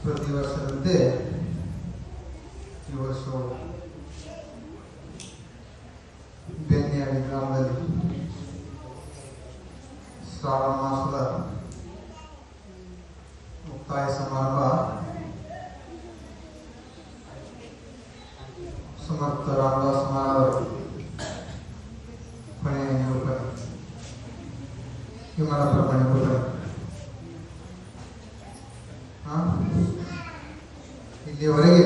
ಪ್ರತಿ ವರ್ಷದಂತೆ ಈ ವರ್ಷವು ಬೆನ್ನಿಯಾಡಿ ಗ್ರಾಮದಲ್ಲಿ ಶ್ರಾವಣ ಮಾಸದ ಮುಕ್ತಾಯ ಸಮಾರಂಭ ಸಮರ್ಥ ರಾಮದಾಸ್ ಮಹಾರಾಜರು ಕೊನೆಯ ನಿರೂಪಣೆ ವಿಮಾನ ಪ್ರಮಾಣ ಇಲ್ಲಿಯವರೆಗೆ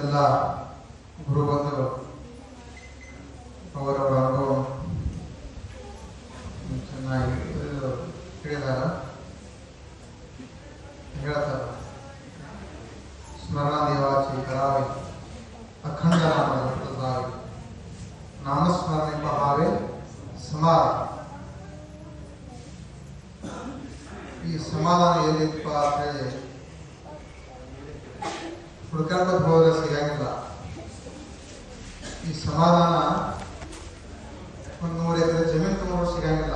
ಎಲ್ಲ ಗುರುಬಂಧುಗಳು ಅವರವರ ಅನುಭವ ಚೆನ್ನಾಗಿ ಹೇಳಿದಾರ ಹೇಳ್ತಾರ. ಸ್ಮರಣ ದೇವಾಚಿ करावे अखंड नाम रटसावे नामस्मरणे पहावे समाधि. ಈ ಸಮಾಧಾನ ಎಲ್ಲಿಪ್ಪ ಅಂತ ಹೇಳಿ ಹುಡ್ಕೊಂಡು ಹೋದ್ರೆ ಸಿಗಂಗಿಲ್ಲ. ಈ ಸಮಾಧಾನ ಒಂದು 100 ಎಕರೆ ಜಮೀನು ತಗೊಂಡು ಸಿಗಂಗಿಲ್ಲ.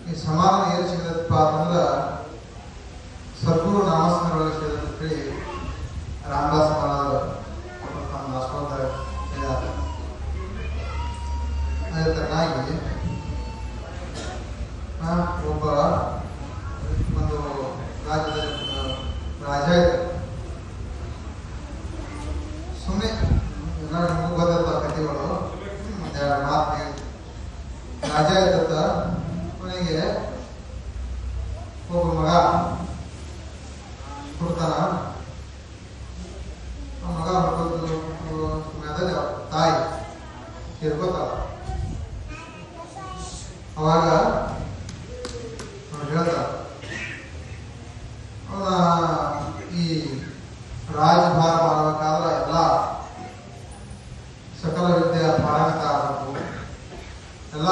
ಈ ಸಮಾಧಾನ ಏನು ಸಿಗದಪ್ಪ ಅಂತಂದ್ರೆ ಸದ್ಗುರು ನಾಮಸ್ಮರಣೆ ಸಿಗದ ಅಂತ ಹೇಳಿ ರಾಮದಾಸ್ ಮಹಾರಾಜರು ತಮ್ಮ ಅಷ್ಟೊಂದ ಹೇಳಿದ್ದಾರೆ. ಅದೇ ತರನಾಗಿ ಒಬ್ಬ ಒಂದು ರಾಜ್ಯದಲ್ಲಿ ರಾಜ ಇದ್ದ. ಸುಮ್ಮನೆ ನಿಮಗೂ ಗೊತ್ತ ಕಥೆಗಳು ಒಂದೆರಡು ಮಾತು ರಾಜ ಇದ್ದ. ಅವನಿಗೆ ಒಬ್ಬ ಮಗ ಹುಡ್ತಾನ. ಆ ಮಗ ಹುಡ್ಕೋದು ಸಮಯದಲ್ಲಿ ತಾಯಿ ತೀರ್ಕೋತಾಳ. ಅವಾಗ ಹೇಳ್ತಾರ ಅವನ ಈ ರಾಜಭಾರ ಮಾಡಬೇಕಾದ್ರೆ ಎಲ್ಲ ಸಕಲ ವಿದ್ಯೆ ಪಾರಂಗತ ಆಗಬೇಕು, ಎಲ್ಲ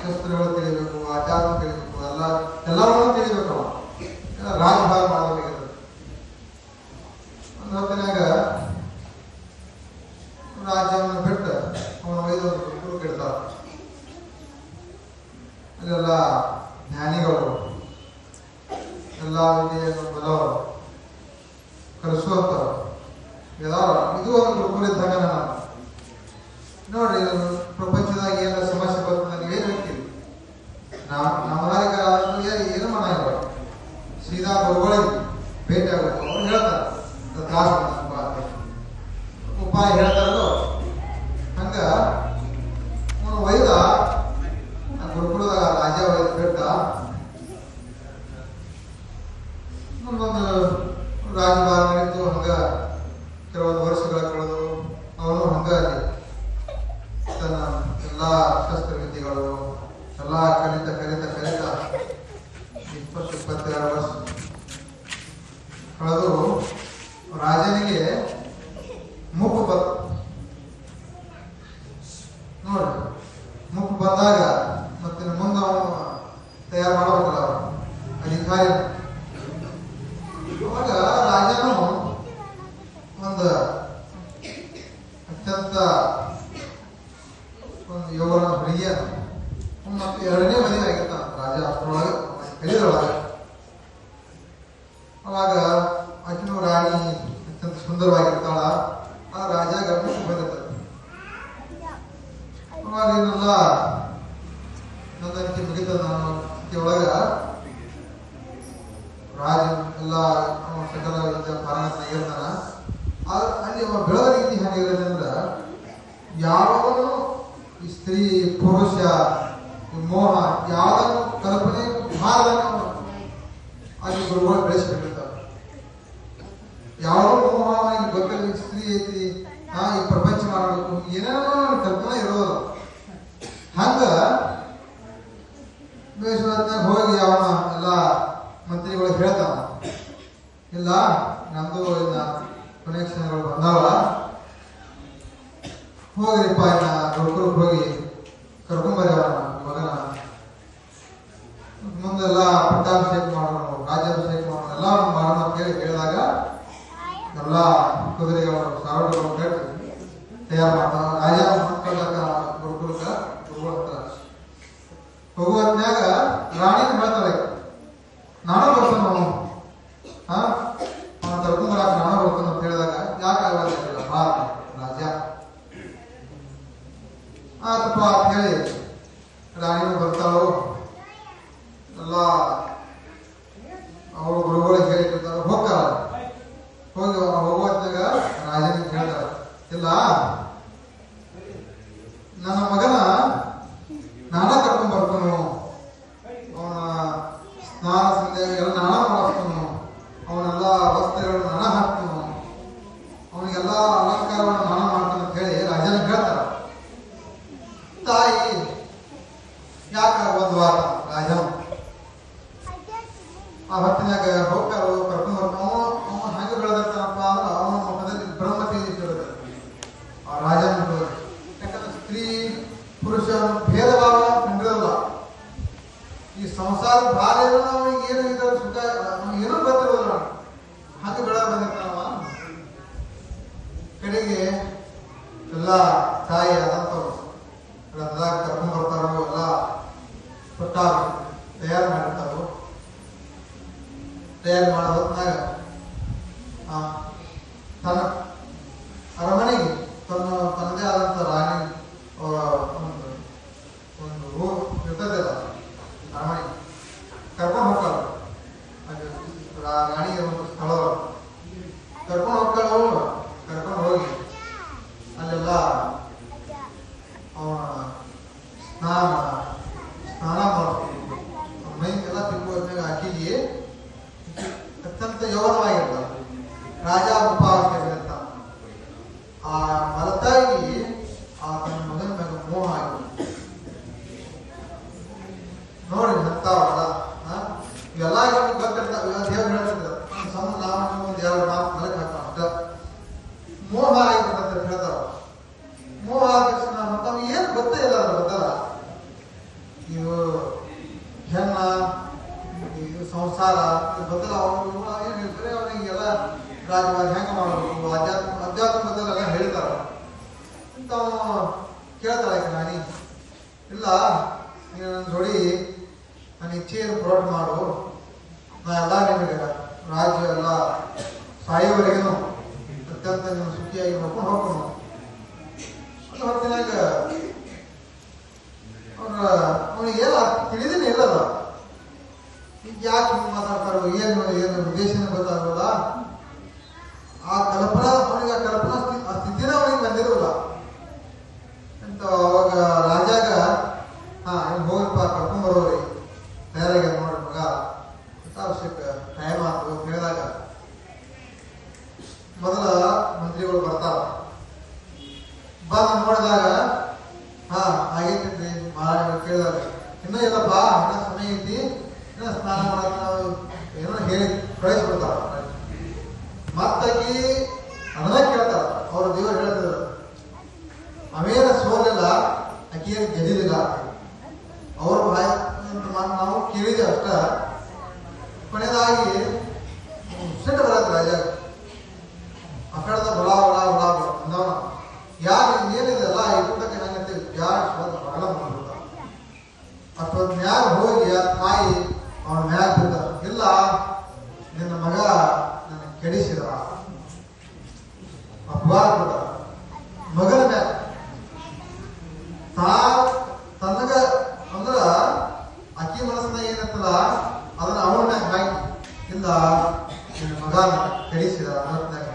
ಶಸ್ತ್ರಗಳು ತಿಳಿಬೇಕು, ಆಚಾರ ತಿಳಿಬೇಕು, ಎಲ್ಲವನ್ನೂ ತಿಳಿಬೇಕು. ಅವ ರಾಜಭಾರ ಮಾಡಬೇಕಾದ್ರೆ ಒಂದು ಹೊತ್ತಿನಾಗ ರಾಜ್ಯವನ್ನು ಬಿಟ್ಟು ಅವನ ವೈದ್ಯರು ಗುರು ಕೆಡ್ತಾರ. ಅಲ್ಲೆಲ್ಲ ಜ್ಞಾನಿಗಳು ಎಲ್ಲ ವಿದ್ಯೆಯನ್ನು ಬಲವರು ಕಲಿಸುವಂಥವ್ರು ಇದಾವ. ಇದು ಒಂದು ಗುರುಕುಲ ಇದ್ದಾಗ ನಾನು ನೋಡ್ರಿ, ಪ್ರಪಂಚದಾಗ ಏನಾರ ಸಮಸ್ಯೆ ಬರ್ತದೆ ನೀವೇನು ಹೇಳ್ತೀವಿ. ನಮ್ಮದಾಗ ಏನು ಮಾಡಂಗಿಲ್ಲ, ಸೀದಾ ಗುರುಗಳಿಗೆ ಭೇಟಿ ಆಗಬೇಕು. ಅವ್ರು ಹೇಳ್ತಾರೆ ತ್ರಾಸ ಉಪಾಯ ಹೇಳ್ತಾರೋ ಹಂಗ ಅವನು ವೈದ ಗುರುಕುಲದಾಗ ರಾಜ ವೈದ ಬಿಟ್ಟ. ಒಂದೊಂದು ರಾಜಭಾರ ನಡೀತು. ಹಂಗ ಕೆಲವೊಂದು ವರ್ಷಗಳ ಕಳೆದು ಅವನು ಹಂಗ ತನ್ನ ಎಲ್ಲ ಶಸ್ತ್ರವಿದ್ಯೆಗಳು ಎಲ್ಲ ಕಲಿತ 20-22 ವರ್ಷ ಕಳೆದು ರಾಜನಿಗೆ ಮುಪ್ಪು ಬಂತು. ನೋಡ್ರಿ, ಮುಪ್ಪು ಬಂದಾಗ ಮತ್ತೆ ಮುಂದೆ ಅವನು ತಯಾರು ಮಾಡಬೇಕಲ್ಲ ಅವನು ಅಧಿಕಾರಿ. ಅವಾಗ ರಾಜನು ಒಂದು ಅತ್ಯಂತ ಒಂದು ಯೌವನ ಹುಡುಗಿಯ ಮತ್ತು 2ನೇ ಮದುವೆ ಆಗಿರ್ತಾನ ರಾಜ. ಅಷ್ಟರೊಳಗೆ ಕಲಿಯೊಳಗೆ ಅವಾಗ ಆಕಿನೂ ರಾಣಿ ಅತ್ಯಂತ ಸುಂದರವಾಗಿರ್ತಾಳ. ಆ ರಾಜ ಗಮನಿಸಿ ಬಂದಿರ್ತಾನೆ. ಅವಾಗ ಇದೆಲ್ಲ ನಂದನಿಕೆ ಮುಗಿತದ ಒಳಗ ರಾಜ ಎಲ್ಲ ಸಕಲ ಪಾರಂಗತನಾಗಿರ್ತಾನ. ಅಲ್ಲಿ ಅವ ಬೆಳೆದ ರೀತಿ ಹೇಗಿರುತ್ತೆ ಅಂದ್ರೆ ಯಾವಾಗಲೂ ಈ ಸ್ತ್ರೀ ಪುರುಷ ಮೋಹ ಯಾವುದನ್ನು ಕಲ್ಪನೆ ಭಾರದನ್ನು ಅಲ್ಲಿ ಗುರುಗಳು ಬೆಳೆಸಿಬಿಟ್ಟಿರ್ತಾರೆ. ಯಾವುದೋ ಮೋಹ ಗೊತ್ತಿಲ್ಲ, ಸ್ತ್ರೀ ಐತಿ, ಈ ಪ್ರಪಂಚ ಮಾಡಬೇಕು, ಏನೇನೋ ಕಲ್ಪನೆ ಇರೋದು. ಹಂಗ ಬೇಸರತ್ನಾಗ ಹೋಗಿ ಅವನ ಎಲ್ಲ ಮಂತ್ರಿಗಳು ಹೇಳ್ತಾನ, ಇಲ್ಲ ನಮ್ದು ಕೊನೆಯ ಕ್ಷಣಗಳು ಬಂದಾವ, ಹೋಗ್ರಿಪ್ಪ ಇನ್ನ ಗುರುಕುಲಕ್ಕೆ ಹೋಗಿ ಕರ್ಕೊಂಬರಿ ಅವನ ಮಗನ, ಮುಂದೆಲ್ಲ ಪಟ್ಟಾಭಿಷೇಕ ಮಾಡೋಣ, ರಾಜ್ಯಾಭಿಷೇಕ ಮಾಡೋಣ, ಎಲ್ಲ ಮಾಡೋಣ ಅಂತ ಹೇಳಿದಾಗ ಎಲ್ಲ ಕುದುರೆಗಳು ಸಾರೋಟಗಳು ಕಟ್ಟಿ ತಯಾರು ಮಾಡ್ತಾನ. ರಾಜ ಗುರುಕುಲಕ್ಕ ಗುರುಗಳ ಹೋಗುವತ್ನ್ಯಾಗ ರಾಣಿ ಹೇಳ್ತಾಳೆ, ನಾನು ಬರ್ತಾನೆ ಎಲ್ಲ ನಾನ ಮಾಡಿಸ್ತಾನು, ಅವನೆಲ್ಲ ವಸ್ತ್ರಗಳನ್ನು ನಾನ ಹಾಕ್ತಾನು, ಅವನಿಗೆಲ್ಲ ಅಲಂಕಾರವನ್ನು ನಾನ ಮಾಡ್ತಾನೆ ಅಂತ ಹೇಳಿ ರಾಜನ ಹೇಳ್ತಾರ. ತಾಯಿ ಯಾಕ ಒಂದು ವಾರ ರಾಜ ಆ ಹೊತ್ತಿನಾಗ ಹೋಗ್ತಾರೋ ಕರ್ಕೊಂಡು ಬರ್ತಾವ. ಅವನು ಹಂಗೆ ಬೆಳೆದಿರ್ತಾನಪ್ಪ ಅಂದ್ರೆ ಅವನ ಮುಖದಲ್ಲಿ ಬ್ರಹ್ಮ ತೇಜಿಸಿರುತ್ತೆ ಆ ರಾಜನ ಮುಖದಲ್ಲಿ. ಯಾಕಂದ್ರೆ ಸ್ತ್ರೀ ಪುರುಷ ಭೇದ ಭಾವ ಕಂಡಿರಲ್ಲ. ಈ ಸಂಸಾರ ಭಾರ ಅವನಿಗೆ ಏನು ಇದ್ರ ಸುಖ ಏನೂ ಗೊತ್ತಿರೋದಿಲ್ಲ. ಹಂಗೆ ಬೆಳೆ ಬಂದಿರ್ತಾನವ. ಕಡೆಗೆ ಎಲ್ಲ ತಾಯಿ ಆದಂಥವ್ರು ರಥದಾಗ ಕರ್ಕೊಂಡು ಬರ್ತಾರೋ ಎಲ್ಲ ಪುಟ್ಟ ತಯಾರು ಮಾಡಿರ್ತಾರೋ. ತಯಾರು ಮಾಡೋ ಹೊತ್ನಾಗ ತನ್ನ ಅರಮನೆಗೆ ತನ್ನದೇ ಆದಂಥ ರಾಣಿ ಒಂದು ರೂಮ್ ಇರ್ತದಲ್ಲ ಅರಮನೆ ಕರ್ಕೊಂಡು ಹೋಗ್ತಾಳೆ. ರಾಣಿಯ ಒಂದು ಸ್ಥಳ ಕರ್ಕೊಂಡು ಹೋಗ್ತಾಳು. ಕರ್ಕೊಂಡು ಹೋಗಿ ಅಲ್ಲೆಲ್ಲ ಅವನ ಸ್ನಾನ ಮಾಡಿಸ್ಬೇಕು. ಮೈಗೆಲ್ಲ ತಿಳ್ಕೋದ್ಮೇಲೆ ಆಕೆಗೆ ಅತ್ಯಂತ ಯೌವನವಾಗಿರ್ತಾನೆ. ರಾಜ ಉಪವಾಸ ಆ ಮಲತಾಗಿ ತನ್ನ ಮಗನ ಮೇಲೆ ಮೋಹ ಆಗಿದೆ. ನೋಡಿ ಅಂತಾವಲ್ಲ ಇವೆಲ್ಲ ಗೊತ್ತಿರ್ತಾವ. ದೇವ್ರು ಹೇಳ್ತಿರ್ತಾರೆ ಸಮ ನಾವು ಒಂದು ಎರಡು ಮಾತು ಮಲಕ್ ಹಾಕ್ತಾವ ಅಷ್ಟ. ಮೋಹ ಆಗಿರ್ತಂತ ಹೇಳ್ತಾವ. ಮೋಹ ಆದ ತಕ್ಷಣ ಮತ್ತವ್ ಏನು ಗೊತ್ತೇ ಇಲ್ಲ ಅದ್ರ ಗೊತ್ತಲ್ಲ. ಇವು ಹೆಣ್ಣ ಇದು ಸಂಸಾರ ಗೊತ್ತಲ್ಲ. ಅವರು ಏನು ಹೇಳ್ತಾರೆ ಅವನಿಗೆಲ್ಲ ರಾಜಭಾಗ ಹೆಂಗೆ ಮಾಡಬೇಕು ಅಧ್ಯಾತ್ಮ ಬದಲೆಲ್ಲ ಹೇಳ್ತಾರ ಅಂತ ಕೇಳ್ತಾಳೆ ರಾಣಿ. ಇಲ್ಲ ನೀನು ನನ್ನ ಜೋಡಿ ನನ್ನ ಇಚ್ಛೆಯನ್ನು ಪೂರೈಕೆ ಮಾಡು. ನಾ ಎಲ್ಲ ನಿಮಗೆ ರಾಜ್ಯ ಎಲ್ಲ ಸಾಯೋವರೆಗೇನು ಅತ್ಯಂತ ನೀವು ಸುಖಿಯಾಗಿ ನೋಡ್ಕೊಂಡು ಹೋಗ್ಕೊಂಡು ಅದು ಹೊತ್ತಿನಾಗ ಅವನಿಗೆ ಎಲ್ಲ ತಿಳಿದೇನೆ ಇಲ್ಲದ. ಈಗ ಯಾಕೆ ಹಿಂಗೆ ಮಾತಾಡ್ತಾರೋ ಏನು ಉದ್ದೇಶನ ಗೊತ್ತಾಗೋಲ್ಲ. ಆ ಕಲ್ಪನಾ ಅವನಿಗೆ ಆ ಕಲ್ಪನಾ ಆ ಸ್ಥಿತಿನ ಅವನಿಗೆ ಬಂದಿರೋಲ್ಲ ಅಂತ. ಅವಾಗ ರಾಜಾಗ ಏನು ಹೋಗಪ್ಪ ಕರ್ಕೊಂಡ್ ಬರೋರಿ ತಯಾರಾಗ ನೋಡಿ ಮಗ ಅವಶ್ಯಕ ಟೈಮ್ ಆಯ್ತು ಹೇಳಿದಾಗ ಮೊದಲ ಮಂತ್ರಿಗಳು ಬರ್ತಾರ. ಬಂದು ನೋಡಿದಾಗ ಆಗೈತಿ ಮಹಾರಾಜರು ಕೇಳಿದಾಗ ಇನ್ನೂ ಇಲ್ಲಪ್ಪ ಇನ್ನೂ ಸಮಯ ಐತಿ ಇನ್ನೂ ಸ್ನಾನ ಮಾಡಕ್ಕೆ ನಾವು ಏನೋ ಹೇಳಿ ಕಳಿಸ್ಬಿಡ್ತಾರ. ಮತ್ತಾಕಿ ಅದನ್ನ ಕೇಳ್ತಾರ. ಅವ್ರ ದೇವರು ಹೇಳ್ತಿದ್ರು ಅವೇನ ಸೋಲಿಲ್ಲ ಆಕೆಯನ್ನು ಗೆದ್ದಿಲ್ಲ. ಅವ್ರ ಭಯ ನಾವು ಕೇಳಿದೆ ಅಷ್ಟ. ಕೊನೆಯದಾಗಿ ಸಿಟ್ಟು ಬರತ್ತೆ ರಾಜ. ಆ ಕಡೆದ ಬಲ ಅಂದವ ಯಾರು ಏನಿದೆ ಅಲ್ಲ ಇಟ್ಟಕ್ಕೆ ನಂಗೆ ಯಾರು ಬಗಲ ಮಾಡ್ಬಿಡ್ತಾರ. ಅಷ್ಟೊಂದು ಮ್ಯಾಗ ಹೋಗಿ ಆ ತಾಯಿ ಅವನ ಮ್ಯಾಗ ಬಿಡ್ತಾರ. ಇಲ್ಲ ನಿನ್ನ ಮಗ ನನ್ನ ಕೆಡಿಸಿದ ಅಪವಾದ ಬಿಡ್ತಾರ ಮಗನ ಮ್ಯಾಗ. ತನ್ನಗ ಅಂದ್ರ ಅಕ್ಕಿ ಮನಸ್ಸಿನಾಗ ಏನತ್ತಲ್ಲ ಅದನ್ನ ಅವನ ಮ್ಯಾಗ ಹಾಕಿ ಇಲ್ಲ ನಿನ್ನ ಮಗನ ಕೆಡಿಸಿದ ಅನ್ನತ್ನಾಗ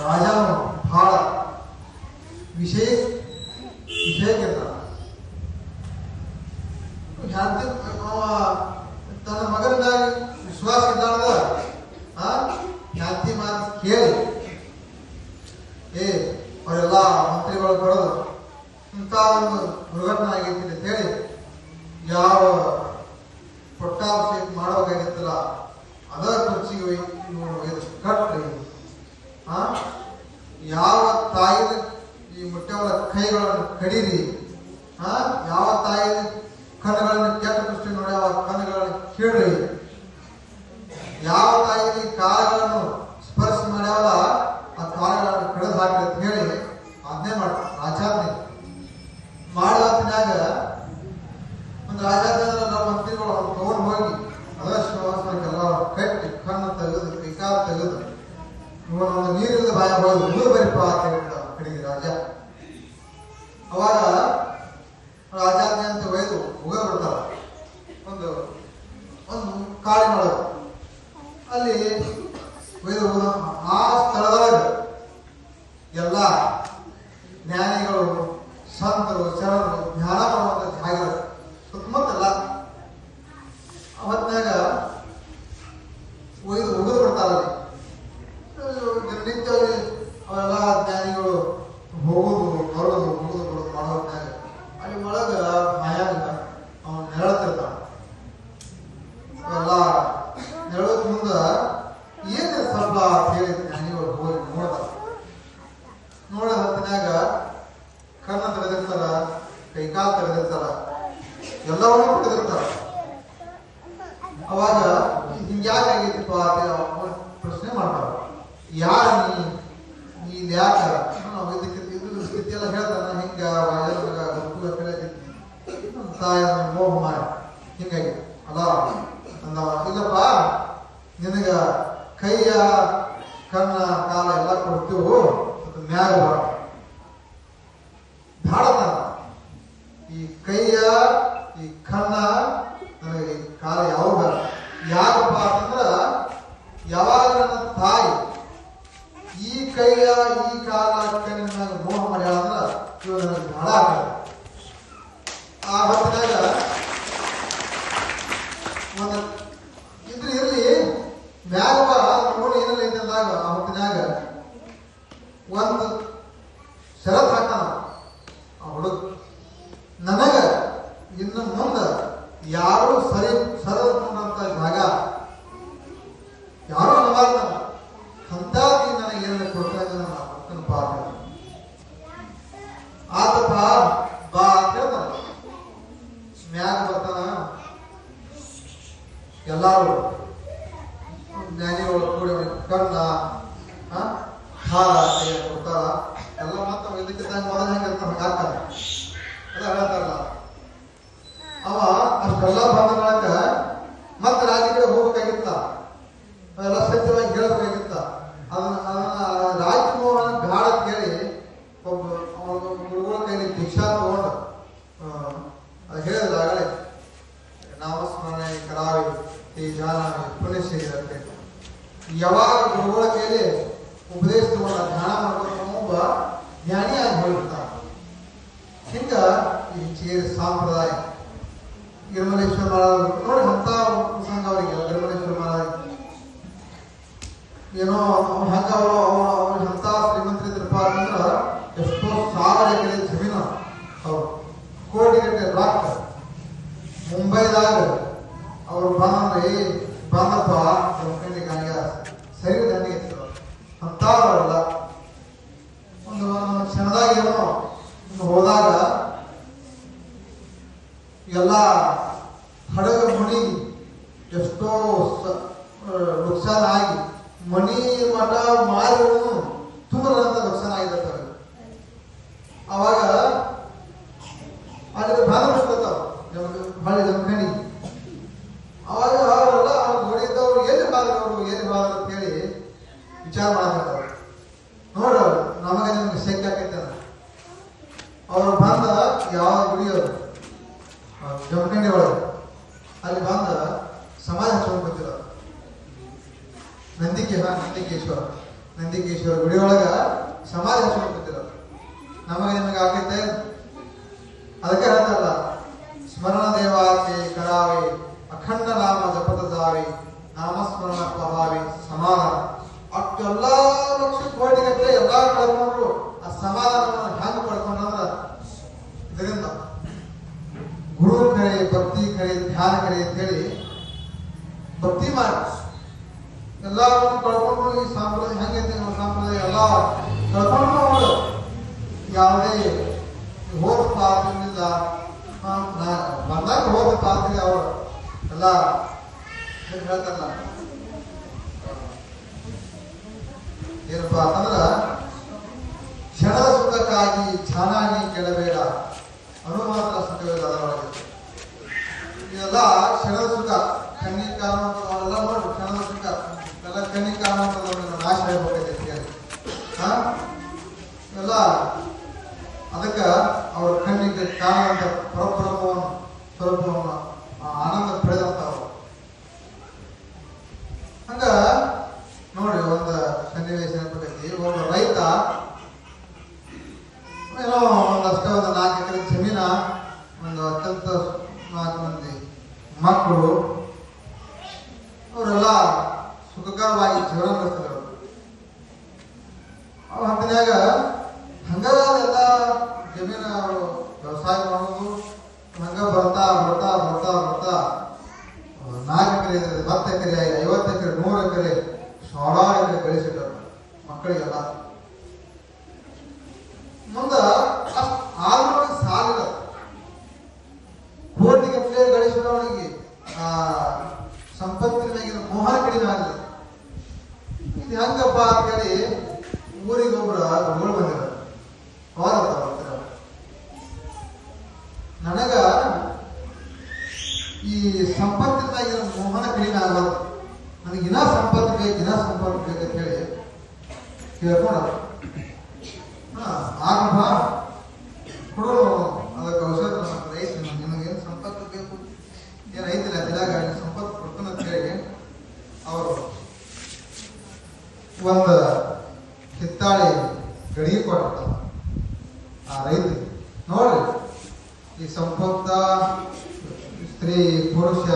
ರಾಜನು ಬಹಳ ವಿಷಯಕ್ಕಿರ್ತಾನ. ತನ್ನ ಮಗನ ಮ್ಯಾಗ ವಿಶ್ವಾಸ ಇದ್ದಾಳದ ಶಾಂತಿ ಮಾತು ಕೇಳಿ ಅವರೆಲ್ಲ ಮಂತ್ರಿಗಳು ಬರೋದು ಇಂಥ ಒಂದು ದುರ್ಘಟನೆ ಆಗೈತಿ ಅಂತ ಹೇಳಿ ಯಾವ ಪಟ್ಟಾಭಿಷೇಕ ಮಾಡಬೇಕಾಗಿತ್ತಲ್ಲ ಅದ ಕುರ್ಚಿಗೆ ಕಟ್ರಿ. ಯಾವ ತಾಯಿನ ಈ ಮುಟ್ಟವರ ಕೈಗಳನ್ನು ಕಡೀರಿ. ಯಾವ ತಾಯಿನ ಕಣ್ಣುಗಳನ್ನು ಕೆಟ್ಟ ದೃಷ್ಟಿ ನೋಡಿ ಆ ಕಣ್ಣುಗಳನ್ನು ಕೀಳ್ರಿ. ಯಾವ ತಾಯಿನ ಕಾಲಗಳನ್ನು ಸ್ಪರ್ಶ ಮಾಡ್ಯಾವಲ್ಲ ಆ ಕಾಲಗಳನ್ನು ಕಡಿದು ಹಾಕಿ ಅಂತ ಹೇಳಿ ಅದನ್ನೇ ಮಾಡ್ತಾರೆ ರಾಜಾಜ್ಞೆ ಮಾಡುವ ಹೊತ್ತಿನಾಗ ಒಂದು ರಾಜಾಜ್ಞೆ ಮಂತ್ರಿಗಳು ಅವ್ರು ತಗೊಂಡು ಹೋಗಿ ಅದೆಲ್ಲ ಕಟ್ಟಿ ಕಣ್ಣು ತೆಗೆದು ಕೈಕಾಲು ತೆಗೆದು ಇವನೊಂದು ನೀರಿಲ್ಲದ ಭಯ ಹೋಗಿ ನೀರು ಬರಿಪ ಅಂತ ಹೇಳ್ತಾರೆ ಕಡೆಗೆ ರಾಜ. ಅವಾಗ ರಾಜಾಜ್ಞೆ ಅಂತ ಒಯ್ದು ಉಗ ಬಿಡ್ತಾರ. ಒಂದು ಕಾಡಿನೊಳಗೆ ಅಲ್ಲಿ ಒಯ್ದು ಆ ಸ್ಥಳದೊಳಗೆ ಎಲ್ಲ ಜ್ಞಾನಿಗಳು ಸಂತರು ಶರಣರು ಧ್ಯಾನ ಮಾಡುವಂತ ಜಾಗ ಸುತ್ತಮುತ್ತಲ್ಲ. ಅವತ್ನಾಗ ಹೇಳೋದ್ ಮುಂದ ಏನ್ ಸಫಲ ಅಂತ ಹೇಳಿ ಜ್ಞಾನಿಗಳು ಹೋಗಿ ನೋಡ ಹೊತ್ತಿನಾಗ ಕಣ್ಣ ತೆಗೆದಿರ್ತಾರ, ಕೈಕಾಲು ತೆಗೆದಿರ್ತಾರ, ಎಲ್ಲವನ್ನೂ ತೆಗೆದಿರ್ತಾರ. ಅವಾಗ ಹಿಂಗ್ಯಾಕಾಗೈತಿಪ್ಪ ಅಂತ ಪ್ರಶ್ನೆ ಮಾಡ್ತಾರ. ಯಾರ ನೀ ಯಾಕ ಇದಕ್ಕೆ ಸ್ಥಿತಿ ಎಲ್ಲ ಹೇಳ್ತಾರ, ಹಿಂಗ ತಾಯ ಮೋಹ ಮಾಡಿ ಹಿಂಗಾಗಿ ಅಲ್ಲ ಅಂದವ. ಇಲ್ಲಪ್ಪ, ನಿನಗ ಕೈಯ ಕಣ್ಣ ಕಾಲ ಎಲ್ಲ ಕೊಡ್ತೀವು, ಮ್ಯಾಗ ಭಾಳತ ಈ ಕೈಯ ಈ ಕಣ್ಣ ನನಗೆ ಈ ಕಾಲ ಯಾವಾಗ ಯಾಕಪ್ಪ ಅಂತಂದ್ರ, ಯಾವಾಗ ನನ್ನ ತಾಯಿ ಈ ಕೈಯ ಈ ಕಾಲ ಕಣ್ಣಿನ ಮೋಹ ಮಾಡ್ಯಾಳ ಅಂದ್ರ ಇವಾಗ ನನಗೆ ಭಾಳ ಆಗ್ತದೆ. ಆ ಹೊತ್ತಿನಾಗ ಒಂದು ಇದ್ರ ಇರ್ಲಿ ಮ್ಯಾಗ ನೋಡಿ ಏನೆಲ್ಲ ಐತೆ ಅಂದಾಗ ಆ ಹೊತ್ತಿನಾಗ ಒಂದು ಷರತ್ ಹಾಕಾನ ಆ ಹುಡುಗ, ನನಗ ಇನ್ನು ಮುಂದ ಯಾರು ಸರದಂತ ಜಾಗ ಯಾರು ನವಾದ ಅಂತಾದಿ ನನಗೆ ಏನಾರ ಕೊಡ್ತಾ ನನ್ನ ಅಕ್ಕನ ಪಾಠ ಆತಪ್ಪ ಬಾ ಅಂತ ಹೇಳ್ತಾನ. ಮ್ಯಾಗ ಬರ್ತಾನ. ಎಲ್ಲಾರು ಜ್ಞಾನಿಗಳು ಕೂಡಿ ಕಣ್ಣ ಹಾಲ ಕೊಡ್ತಾರ. ಎಲ್ಲ ಮತ್ತ ಇದಕ್ಕಿಂತ ಮೊದಲ ಹೆಂಗಿರ್ತಾನ ಹಂಗ ಹಾಕ್ತಾರ. ಅದ ಹೇಳ್ತಾರಲ್ಲ, ಅವ ಅಷ್ಟೆಲ್ಲ ಬಂದ ಮಾಡಕ ಮತ್ತೆ ರಾಜ್ಯ ಕಡೆ ಹೋಗ್ಬೇಕಾಗಿತ್ತ, ಎಲ್ಲ ಸತ್ಯವಾಗಿ ಹೇಳ್ಬೇಕಾಗಿತ್ತ. ಅದನ್ನ ರಾಜಮೋಹನ ಗಾಢ ಕೇಳಿ ಒಬ್ಬ ಗುರುಗಳ ಕೈಲಿ ದೀಕ್ಷಾ ತಗೊಂಡು ಅದು ಹೇಳಿದ್ರೆ ಆಗಲೇ ನಾಮಸ್ಮರಣೆ ಕರಾವಿ ಈ ಜಾನಾವಿ ಪುಣ್ಯಶ್ರೀರಂತೆ ಯಾವಾಗ ಗುರುಗಳ ಕೈಲಿ ಉಪದೇಶ ತಗೊಂಡ ಧ್ಯಾನ ಮಾಡ್ಕೊಂಡು ಒಬ್ಬ ಜ್ಞಾನಿಯಾಗಿ ಹೋಗಿರ್ತಾನ. ಹಿಂಗ ಈ ಚೇರಿ ಸಂಪ್ರದಾಯ ಗಿರಿಮಲೇಶ್ವರ ಮಹಾರಾಜ್ ನೋಡಿ ಅಂತ ಪ್ರಸಂಗ ಅವರಿಗೆ. ಗಿರಿಮಲೇಶ್ವರ ಮಹಾರಾಜ್ ಏನೋ ಹಂಗ ಅವ್ರು ಅಂತ ಶ್ರೀಮಂತರಿದ್ರಪ್ಪ ಅಂದ್ರೆ ಎಷ್ಟೋ ಸಾವಿರ ಎಕರೆ ಜಮೀನು, ಅವ್ರು ಕೋಟಿಗಟ್ಟೆ ರಾಕ್ ಮುಂಬೈದಾಗ ಅವ್ರು ಬಂದ್ರಿ ಬಂದಪ್ಪ ಗಾಣಿಗ ಸರಿ ದಂಡಿಗೆ ಅಂತವರಲ್ಲ. ಒಂದು ಕ್ಷಣದಾಗ ಏನೋ ಹೋದಾಗ ಎಲ್ಲ ಹಡಗ ಮುಡಿ ಎಷ್ಟೋ ನುಕ್ಸಾನ ಆಗಿ ಮನಿ ಮಠ ಮಾರಿ ತುಂಬರಂತ ನುಕ್ಸಾನ ಆಗಿರ್ತಾರೆ. ಅವಾಗ ಅಲ್ಲಿ ಬಾಧ ಮಾಡ್ಕೊತಾವ ಹೊಳ್ಳಿ ಜಮಖಂಡಿ. ಅವಾಗ ಅವರೆಲ್ಲ ಅವ್ರು ನೋಡಿದ್ದವ್ರು ಎಲ್ಲಿ ಬಾದ್ರು, ಅವರು ಎಲ್ಲಿ ಬಾದ್ರು ಅಂತ ಹೇಳಿ ವಿಚಾರ ಮಾಡಕತ್ತಾರ. ನೋಡು ನಮಗೆ ನಿಮ್ಗೆ ಶಕ್ತಿ ಆಕೈತೆ ಅವ್ರು ಬಂದ ಯಾವ ಗುಡಿಯವರು ಜಮಖಂಡಿ ಒಳಗೆ ಅಲ್ಲಿ ಬಂದ ಸಮಾಜ ಹಚ್ಕೊಂಡು ಬರ್ತಿರ ನಂದಿಕೇಶ್ವರ ಗುಡಿಯೊಳಗ ಸಮಾಜ ಹಚ್ಕೊಂಡು ಬರ್ತಿರ. ನಮಗೆ ನಿಮಗೆ ಆಗೈತೆ. ಅದಕ್ಕೆ ಹೇಳ್ತಾರಲ್ಲ, ಸ್ಮರಣ ದೇವಾಕೆ ಕರಾವೆ ಅಖಂಡ ನಾಮ ಜಪದ ಜಾವೆ ನಾಮಸ್ಮರಣ ಪ್ರಭಾವಿ ಸಮಾಧಾನ. ಅಷ್ಟೆಲ್ಲ ಲಕ್ಷ ಕೋಟಿಗಟ್ಟಲೆ ಎಲ್ಲಾ ಕಳ್ಕೊಂಡ್ರು ಆ ಸಮಾಧಾನವನ್ನು ಹೆಂಗ್ ಪಡ್ಕೊಂಡ್ರ ಇದರಿಂದ ಗುರು ಕರೆ, ಭಕ್ತಿ ಕರೆ, ಧ್ಯಾನ ಕರೆ ಅಂತ ಹೇಳಿ ಭಕ್ತಿ ಮಾಡಿ ಎಲ್ಲವನ್ನು ಕಳ್ಕೊಂಡು ಈ ಸಂಪ್ರದಾಯ ಹೆಂಗೈತೆ ಸಂಪ್ರದಾಯ ಎಲ್ಲ ಕಳ್ಕೊಂಡು ಅವರು ಯಾವುದೇ ಹೋದ ಪಾತ್ರದಿಂದ ಬಂದಾಗ ಹೋದ ಪಾತ್ರ ಅವರು ಎಲ್ಲ ಹೇಳ್ತಾರಲ್ಲ ಏನಪ್ಪಾ ಅಂತಂದ್ರ, ಕ್ಷಣದ ಸುಖಕ್ಕಾಗಿ ಧ್ಯಾನಾನಿ ಕೆಳಬೇಡ ಅನುಮಾತ್ರ ಸುಖವಿಲ್ಲ. ಅದರೊಳಗೆ ಇದೆಲ್ಲ ಕ್ಷಣದ ಸುಖ, ಕಣ್ಣಿನ ಕಾರಣವೆಲ್ಲ ನೋಡಿ ಕ್ಷಣದ ಸುಖ ಎಲ್ಲ ಕಣ್ಣಿನ ಕಾರಣವನ್ನು ನಾಶ ಆಗಬೇಕಾಗೈತೆ ಎಲ್ಲ. ಅದಕ್ಕೆ ಅವ್ರ ಕಣ್ಣಿಗೆ ಕಾಣುವಂತ ಪರಬ್ರಹ್ಮವನ್ನು ಸ್ವರೂಪವನ್ನು ಆನಂದ ಪಡೆದಂತವ್ರು. ಹಂಗ ನೋಡಿ ಒಂದು ಸನ್ನಿವೇಶ ನೆನಪೈತಿ. ಒಬ್ಬ ರೈತ ಏನೋ ಒಂದಷ್ಟೇ ಒಂದು 4 ಎಕರೆ ಜಮೀನ, ಒಂದು ಅತ್ಯಂತ 4 ಮಂದಿ ಮಕ್ಕಳು, ಅವರೆಲ್ಲ ಸುಖಕರವಾಗಿ ಜೀವನ ನಡೆಸ್ತಿದ್ರು. ಅವ್ರ ಹತ್ತಿನಾಗ ಹಂಗೆಲ್ಲ ಜಮೀನ ಅವರು ವ್ಯವಸಾಯ ಮಾಡೋದು ಹಂಗ ಬರ್ತಾ ಬರ್ತಾ ಬರ್ತಾ ಬರ್ತಾ 4 ಎಕರೆ 10 ಎಕರೆ 50 ಎಕರೆ 100 ಎಕರೆ 1000 ಎಕರೆ ಬೆಳೆಸಿಟ್ಟಾರ ಮಕ್ಕಳಿಗೆಲ್ಲ. ಮುಂದ ಅಷ್ಟು ಆದ್ರೂ ಸಾಲಿಲ್ಲ, ಕೋಟಿಗಟ್ಟಲೆ ಗಳಿಸಿದವನಿಗೆ ಆ ಸಂಪತ್ತಿನ ಮೋಹನ ಕಡಿಮೆ ಆಗಲಿಲ್ಲ. ಇದು ಹೆಂಗಪ್ಪ ಅಂತೇಳಿ ಊರಿಗೊಬ್ಬರ ಗುರುಗಳು ಬಂದಿರ ನನಗ ಈ ಸಂಪತ್ತಿನ ಮೋಹನ ಕಡಿಮೆ ಆಗಬಾರ್ದು, ನನಗೆ ಇನ್ನ ಸಂಪತ್ತು ಬೇಕಂತ ಹೇಳಿ ಕೇಳ್ಕೊಂಡ ಆಗಪ್ಪ ಕೊಡೋಣ ಅದಕ್ಕೆ ಔಷಧ ರೈತ ನಿಮಗೇನು ಸಂಪತ್ತು ಬೇಕು ಏನು ಐತಿಲ್ಲ ದಿನಾಗ ಸಂಪತ್ತು ಕೊಡ್ತಾನೆ ಅಂತ ಹೇಳಿ ಅವರು ಒಂದು ಹಿತ್ತಾಳಿ ಗಡಿಗೆ ಕೊಟ್ಟ ಆ ರೈತ. ನೋಡ್ರಿ ಈ ಸಂಪತ್ತ ಸ್ತ್ರೀ ಪುರುಷ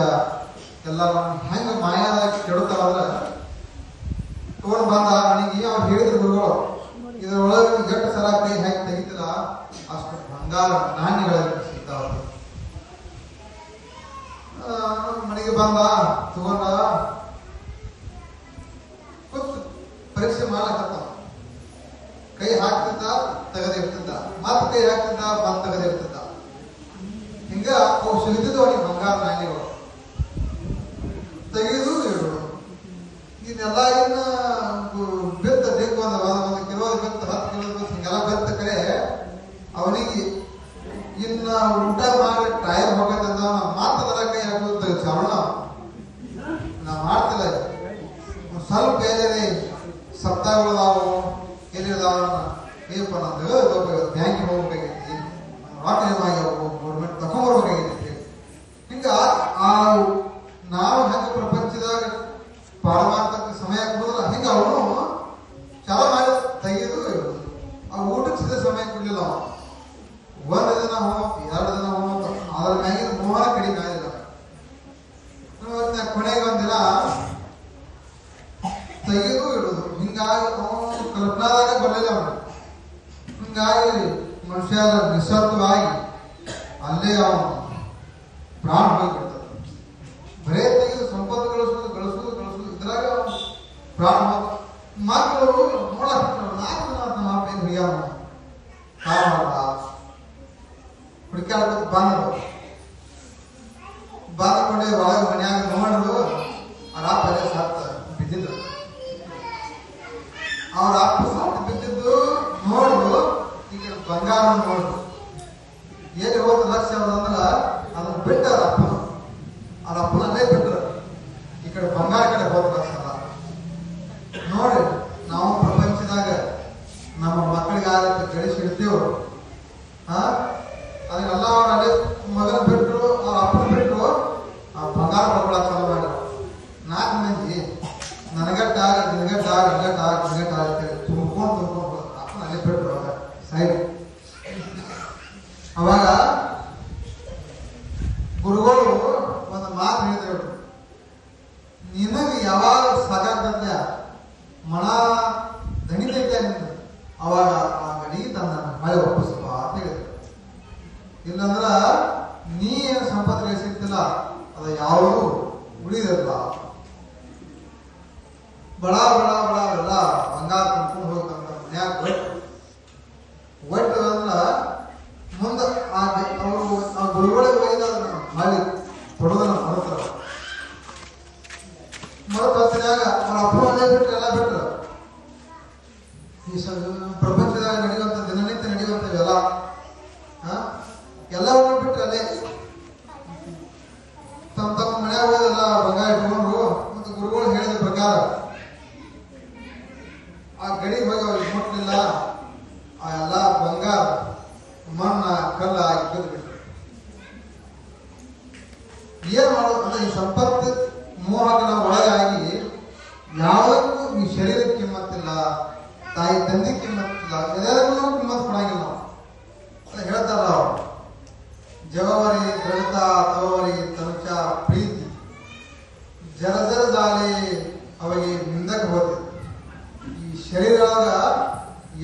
ಎಲ್ಲ ಹೆಂಗ ಮಾಯಾದಾಗಿ ಕೆಡುತ್ತಾವಂದ್ರ ತಗೊಂಡ್ ಬಂದ ನನಗೆ ಅವ್ರು ಹೇಳಿದ್ರು ಗುರುಗಳು ಇದರೊಳಗೆ ಎಷ್ಟು ಸಲ ಕೈ ಹಾಕಿ ತೆಗಿತಿಲ್ಲ ಅಷ್ಟು ಬಂಗಾರ ನಾಣ್ಯಗಳಲ್ಲಿ ಸಿಗ್ತಾವ. ಮನೆಗೆ ಬಂದ ತಗೊಂಡ ಕೂತು ಪರೀಕ್ಷೆ ಮಾಡ್ಲಕತ್ತ, ಕೈ ಹಾಕ್ತಿದ್ದ ತೆಗೆದಿರ್ತಿದ್ದ, ಮತ್ ಕೈ ಹಾಕ್ತಿದ್ದ ಮತ್ ತೆಗೆದಿರ್ತಿದ್ದ. ಹಿಂಗ ಅವು ಸಿಗ್ತಿದ್ವು ಅವನಿಗೆ ಬಂಗಾರ ನಾಣ್ಯಗಳು ತೆಗೆದು ಇಡು. ಇದೆಲ್ಲ ಇನ್ನ ಬೆತ್ತ ಬೇಕು ಒಂದು ಕಿಲೋ ಬೆತ್ತ 10 ಕಿಲೋ ಬೆತ್ತ ಹಿಂಗೆಲ್ಲ ಬೆತ್ತ ಕಡೆ ಅವನಿಗೆ ಇನ್ನ ಊಟ ಮಾಡಿ ಟೈರ್ ಹೋಗತ್ತಂದ ಮಾತದರ ಕೈ ಹಾಕೋದು ಶ್ರವಣ ನಾ ಮಾಡ್ತಿಲ್ಲ. ಸ್ವಲ್ಪ ಏನೇನೆ ಸಪ್ತಾಹಗಳದಾವು ಏನಿದಾವ ಏನಪ್ಪ ನಂದು ಬ್ಯಾಂಕಿಗೆ ಹೋಗ್ಬೇಕಾಗೈತಿ, ಗೌರ್ಮೆಂಟ್ ತಗೊಂಡ್ಬರ್ಬೇಕಾಗೈತಿ. ಹಿಂಗ ಆ ನಾವು ಹೆಂಗ ಪ್ರಪಂಚದಾಗ ಪಾಲ್ಮಾಡ್ತಕ್ಕ ಸಮಯ ಕೊಡೋದಿಲ್ಲ, ಹಿಂಗ ಅವನು ಚಾಲ ಮಾಡಿ ತೆಗೆದು ಆ ಊಟಕ್ಕೆ ಸಿದ ಸಮಯ ಕೊಡ್ಲಿಲ್ಲ. ಒಂದು ದಿನ ಹೋಮಕ್ಕೆ 2 ದಿನ ಹೋಮಕ್ಕೆ ಅದ್ರ ಮ್ಯಾಗಿನ ಮೋಹನ ಕಡಿಮೆ ಆಗಿಲ್ಲ. ಕೊನೆಗೆ ಒಂದಿನ ತೆಗೆದು ಇಡುದು. ಹಿಂಗಾಗಿ ಅವನು ಕಲ್ಪನಾದಾಗ ಬರಲಿಲ್ಲ ಅವನು. ಹಿಂಗಾಗಿ ಮನುಷ್ಯ ನಿಸ್ಸತ್ವವಾಗಿ ಅಲ್ಲೇ ಅವನು ಪ್ರಾಣ ಹೋಗ್ಬಿಡ್ತಾನೆ. ಬರೇ ತೆಗೆದು ಸಂಪತ್ತು ಗಳಿಸುವುದು ಇದ್ರಾಗ ಪ್ರಾಣ ಮಕ್ಕಳು ನೋಡಕ್ 4 ದಿನ ನಮ್ಮ ಅಪ್ಪ ಏನು ಹುಯ್ಯಾವ ಹುಡುಕಾಡ್ಬೇಕು ಬಂದ್ಕೊಂಡೆ ಒಳಗೆ ಮನ್ಯಾಗ ನೋಡ್ರು ಅವ್ರ ಅಪ್ಪ ಅಲ್ಲೇ ಸತ್ತ ಬಿದ್ದಿದ್ರು. ಅವ್ರ ಅಪ್ಪ ಸತ್ತ ಬಿದ್ದಿದ್ದು ನೋಡ್ರು, ಈ ಕಡೆ ಬಂಗಾರ ನೋಡ್ರು. ಏನ್ ಹೋದ ಲಕ್ಷ ಅವ್ರಂದ್ರ ಅದನ್ನ ಬಿಟ್ಟ ಅವ್ರ ಅಪ್ಪನಲ್ಲೇ ಬಿಟ್ರು. ಈ ಕಡೆ ಬಂಗಾರ ಕಡೆ ಹೋದ ಲಕ್ಷ ಅಲ್ಲ. ನೋಡ್ರಿ ನಾವು ಪ್ರಪಂಚದಾಗ ನಮ್ಮ ಮಕ್ಕಳಿಗಾಗತ್ತೆ ಗಳಿಸಿಡ್ತೇವ್. ಅದನ್ನೆಲ್ಲ ಅವ್ರ ಅಲ್ಲೇ ಮಗನ ಬಿಟ್ರು, ಅವ್ರ ಅಪ್ಪನ ಬಿಟ್ರು, ಆ ಬಂಗಾರ ಪಡ್ಕೊಳಕ್ ಚಾಲು ಮಾಡ್ರು. 4 ಮಂದಿ ನನಗಟ್ಟ ತುಂಬ್ಕೊಂಡು ಅಪ್ಪನ ಅಲ್ಲೇ ಬಿಟ್ರು. ಸೈಡ್ ಅವಾಗ ಗುರುಗಳು ಒಂದು ಮಾತು ಹೇಳಿದ್ರು, ನಿನಗೆ ಯಾವಾಗ ಸಾಕಾಗ್ತದ ಮನ ದಣಿತೈತೆ ನಿಂದ ಅವಾಗ ಆ ಗಡಿ ತನ್ನ ಮಳೆ ಒಪ್ಪಿಸಪ್ಪ ಅಂತ ಹೇಳಿದ್ರು. ಇಲ್ಲಂದ್ರ ನೀ ಏನು ಸಂಪತ್ತು ಗಳಿಸಿರ್ತಿಲ್ಲ ಅದು ಯಾವುದು ಉಳಿದಿರಲ್ಲ. ಬಡ ಎಲ್ಲ ಬಂಗಾರ ತುಂಬ್ಕೊಂಡು ಹೋಗ್ತಂದ್ರ ಮನ್ಯಾಗ ಒಟ್ಟು ಅಂದ್ರ ಮುಂದೆ ಅವರು ಆ ಗುರುಗಳಿಗೆ ಒಯ್ದ ಮಾಡಿ ತೊಡೋದನ್ನ ಮರತರ ಹೊತ್ತಿನಾಗ ಅವ್ರ ಅಪ್ಪನೇ ಬಿಟ್ರು, ಎಲ್ಲ ಬಿಟ್ರು. ಈ ಪ್ರಪಂಚದಾಗ ನಡೆಯುವಂತ ದಿನನಿತ್ಯ ನಡೆಯುವಂತವೆಲ್ಲ ಎಲ್ಲವನ್ನೂ ಬಿಟ್ರು. ಅಲ್ಲೇ ತಮ್ಮ ಮನ್ಯಾಗ ಹೋದೆಲ್ಲ ಬಂಗಾರ ಇಟ್ಕೊಂಡ್ರು. ಮತ್ತು ಗುರುಗಳು ಹೇಳಿದ ಪ್ರಕಾರ ಆ ಗಡಿ ಹೋಗಿ ಅವ್ರಿಗೆ ಮುಟ್ಲಿಲ್ಲ. ಆ ಎಲ್ಲ ಬಂಗಾರ ಮಣ್ಣ ಕಲ್ಲ ಆಗಿ ಬಿದ್ದು ಬಿಟ್ರು. ಏನ್ ಮಾಡೋದು ಅಂದ್ರೆ ಈ ಸಂಪತ್ತು ಮೋಹಕನ ಒಳಗಾಗಿ ಯಾವುದಕ್ಕೂ ಈ ಶರೀರಕ್ಕೆ ಕಿಮ್ಮತ್ತಿಲ್ಲ, ತಾಯಿ ತಂದೆ ಕಿಮ್ಮತ್ತಿಲ್ಲ, ಎಲ್ಲರಿಗೂ ಕಿಮ್ಮತ್ ಕೊಡಂಗಿಲ್ಲ ಅಂತ ಹೇಳ್ತಾರ ಅವ್ರು. ಜಗವರಿ ದೃಢತ ತವರಿ ತನುಚ ಪ್ರೀತಿ ಜರ ಜಾಲಿ ಅವಿಗೆ ನಿಂದಕ್ಕೆ ಹೋಗ್ತದೆ. ಈ ಶರೀರದೊಳಗ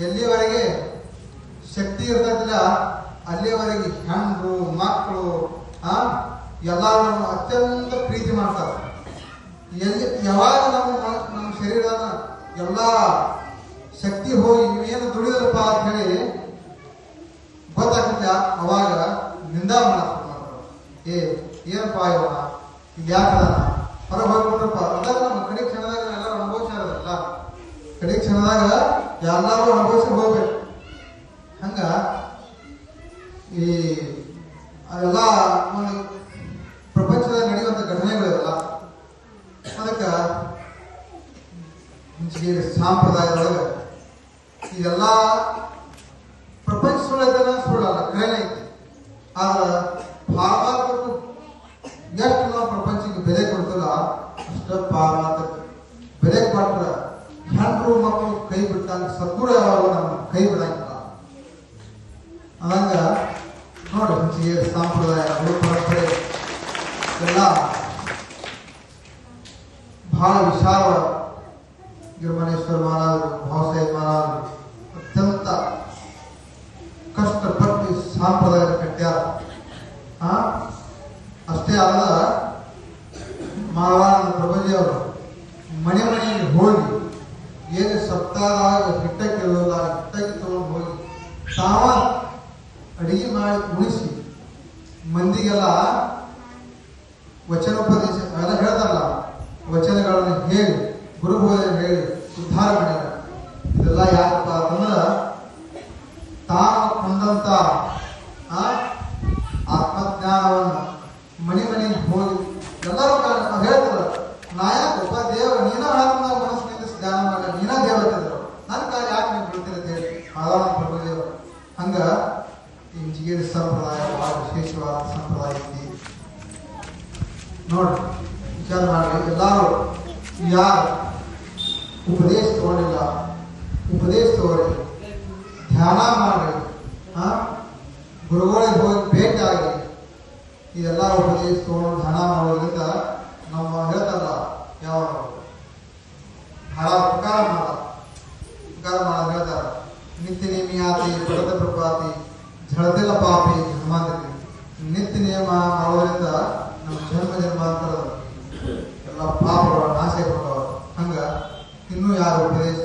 ಎಲ್ಲಿವರೆಗೆ ಶಕ್ತಿ ಇರ್ತದಿಲ್ಲ ಅಲ್ಲಿವರೆಗೆ ಹೆಣ್ಣು ಮಕ್ಕಳು ಎಲ್ಲರೂ ಅತ್ಯಂತ ಪ್ರೀತಿ ಮಾಡ್ತಾರೆ. ಎಲ್ಲ ಶಕ್ತಿ ಹೋಗಿ ಇವೇನು ದುಡಿದ್ರಪ್ಪ ಅಂತ ಹೇಳಿ ಗೊತ್ತಾಗ್ತದೆ. ಅವಾಗ ನಿಂದಾ ಮಾಡ್ತಾರೆ. ಏನಪ್ಪ ಇವನ ಈಗ ಯಾಕದಾನ ಹೊರಗೆ ಹೋಗ್ಬಿಟ್ರಪ್ಪ ಅದಾಗ ನಮ್ಮ ಕಡೆ ಕ್ಷಣದಾಗ ಎಲ್ಲರೂ ಅನುಭವಿಸ್ಯಾರಲ್ಲ. ಕಡೆ ಕ್ಷಣದಾಗ ಎಲ್ಲರೂ ಅನುಭವಿಸಿ ಹೋಗ್ಬೇಕು. ಹಂಗ ಈ ಎಲ್ಲ ಒಂದು ಪ್ರಪಂಚದಾಗ ನಡೆಯುವಂಥ ಘಟನೆಗಳಿರಲ್ಲ. ಅದಕ್ಕೆ ಸಾಂಪ್ರದಾಯದೊಳಗೆ ಇದೆಲ್ಲ ಪ್ರಪಂಚ ಸುಳ್ಳೈತನ ಸುಳ್ಳಲ್ಲ, ಕರೆನೇ ಐತಿ. ಆದ್ರೆ ಭಾರತಕ್ಕೂ ಎಷ್ಟು ನಾವು ಪ್ರಪಂಚಕ್ಕೆ ಬೆಲೆ ಕೊಡ್ತಲ್ಲ ಅಷ್ಟ ಭಾರತಕ್ಕೆ ಬೆಲೆ ಕೊಟ್ರೆ ಹೆಣ್ಣರು ಮಕ್ಕಳು ಕೈ ಬಿಟ್ಟಂಗ ಸದ್ಗುಣ ಯಾವಾಗ ನಮ್ಮ ಕೈ ಬಿಡಂಗಿಲ್ಲ. ಅದಂಗ ನೋಡಿ ಹಂಚಿಗೆ ಸಂಪ್ರದಾಯ ಪರಂಪರೆ ಎಲ್ಲ ಬಹಳ ವಿಶಾಲ. ಗಿರಿಮನೇಶ್ವರ ಮಹಾರಾಜರು, ಭಾವಸಾಹೇಬ್ ಮಹಾರಾಜರು ಅತ್ಯಂತ ಕಷ್ಟಪಟ್ಟು ಸಂಪ್ರದಾಯ ಕಟ್ಟ್ಯಾರ. ಅಷ್ಟೇ ಅಲ್ಲ, ಮಹಾರಾಜ ಪ್ರಭುಜಿ ಅವರು ಮನೆ ಮನೆಗೆ ಹೋಗಿ ಏನು ಸಪ್ತಾಹದಾಗ ಹಿಟ್ಟಕ್ಕೆ ಇರೋಲ್ಲ ಹಿಟ್ಟಕ್ಕೆ ತಗೊಂಡು ಹೋಗಿ ತಾವ ಅಡಿಗೆ ಮಾಡಿ ಉಳಿಸಿ ಮಂದಿಗೆಲ್ಲ ವಚನೋಪದೇಶ ಎಲ್ಲ ಹೇಳ್ತಾರಲ್ಲ, ವಚನಗಳನ್ನು ಹೇಳಿ ಗುರುಬೋಧನೆ ಹೇಳಿ ಉದ್ಧಾರ ಮಾಡ್ಯಾರ. ಇದೆಲ್ಲ ಯಾಕಪ್ಪ ಅಂತಂದ್ರೆ ತಾನು ಕೊಂದಂತ ಆತ್ಮಜ್ಞಾನವನ್ನು ಮನೆ ಮನೆಗೆ ಹೋಗಿ ಎಲ್ಲರೂ ಹೇಳ್ತಾರ, ನಾಯಕಪ್ಪ ದೇವ ನೀನ ಆತ್ಮ ಮನಸ್ಸಿನಿಂದ ಧ್ಯಾನ ಮಾಡ, ನೀನ ದೇವತೆ ನನ್ನ ಕಾರ್ಯ ಯಾಕೆ ನೀವು ಬಿಡ್ತೀರ ಅಂತ ಹೇಳಿ ಮಾಧವ ಪ್ರಭುದೇವರು. ಹಂಗ ಈ ಜಿಗೇರಿ ಸಂಪ್ರದಾಯ ಬಹಳ ವಿಶೇಷವಾದ ಸಂಪ್ರದಾಯ ಐತಿ. ನೋಡ್ರಿ, ವಿಚಾರ ಮಾಡ್ರಿ. ಎಲ್ಲರೂ ಯಾರು ಉಪದೇಶ ತಗೊಂಡಿಲ್ಲ ಉಪದೇಶ ತಗೋರಿ, ಧ್ಯಾನ ಮಾಡ್ರಿ, ಗುರುಗಳಿಗೆ ಹೋಗಿ ಭೇಟಿ ಆಗಿ ಇದೆಲ್ಲ ಉಪದೇಶ ತಗೊಂಡು ಧ್ಯಾನ ಮಾಡೋದ್ರಿಂದ ನಮ್ಮ ಹೇಳ್ತಾರಲ್ಲ ಯಾವ ಬಹಳ ಉಪಕಾರ ಮಾಡೋದು ಹೇಳ್ತಾರ. ನಿತ್ಯ ನೇಮಿಯಾತಿ ಪಡದ ಪ್ರಪಾತಿ ಝಳದಿಲ್ಲ ಪಾಪಿ ಜನ್ಮಾಂತರಿ. ನಿತ್ಯ ನಿಯಮ ಮಾಡೋದ್ರಿಂದ ನಮ್ಮ ಜನ್ಮಾಂತರದ ಎಲ್ಲ ಪಾಪಗಳು ನಾಶ ಕೊಟ್ಟವರು. ಹಂಗ ಇನ್ನೂ ಯಾರು ಉಪದೇಶ